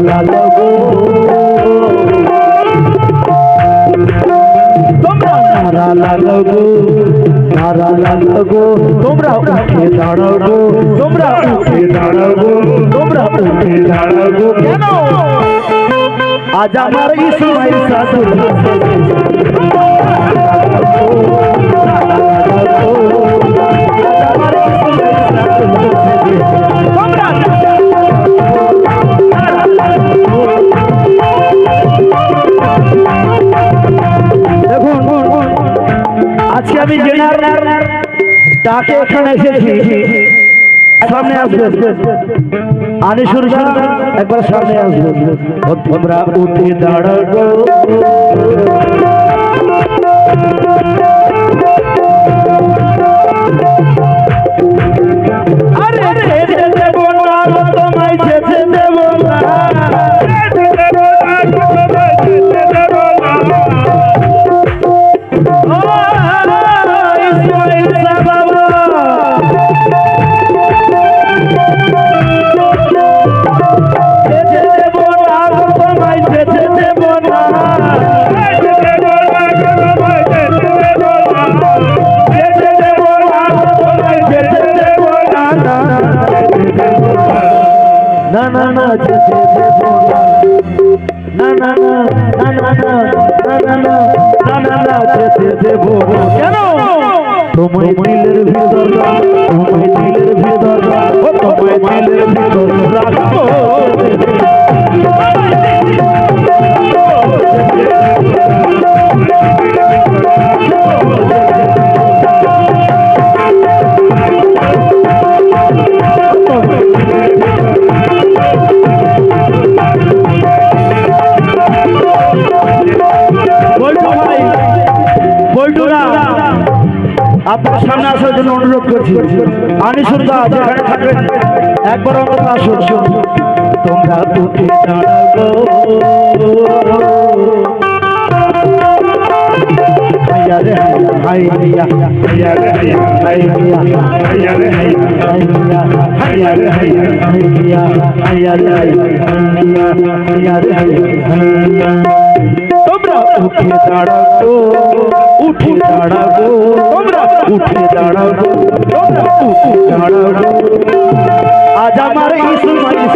লাগো তোমরা নারা লাগো নারা লাগো তোমরা উঠে দাঁড়াবো তোমরা উঠে দাঁড়াবো তোমরা উঠে দাঁড়াবো কেন আজ আমার ইসমাইল সাধু আজকে আমি জেনার ডাকে এখানে এসেছি সামনে আসবে আনিসুর একবার সামনে আসবে তোমরা উঠে দাঁড়াবো তোমায় যেতে দেব না না না না যেতে দেব না না না না না না না না না না না না যেতে দেব কেন তোমায় দিলের ভিতর তোমায় দিলের ভিতর ও তোমায় দিলের ভিতর রাখবো আপনার সামনে আসার জন্য অনুরোধ করছি আনিসুর দা যেখানে থাকবেন একবার অন্তত আসুন তোমরা উঠে দাঁড়াবো তোমরা উঠে দাঁড়াবো উঠে দাঁড়াবো তোমরা উঠে দাঁড়াবো তোমরা উঠে দাঁড়াবো আজ আমার ইসমাইল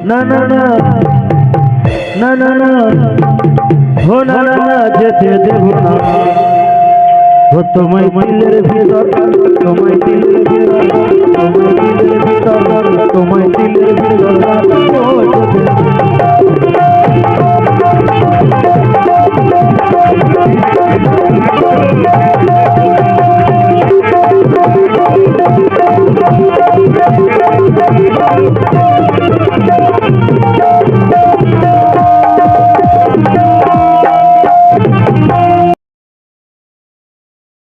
না না না না না না হো না না না যেতে দেব না ও তোমায় দিলের ভিতর তোমায় দিলের ভিতর তোমায় দিলের ভিতর তোমায়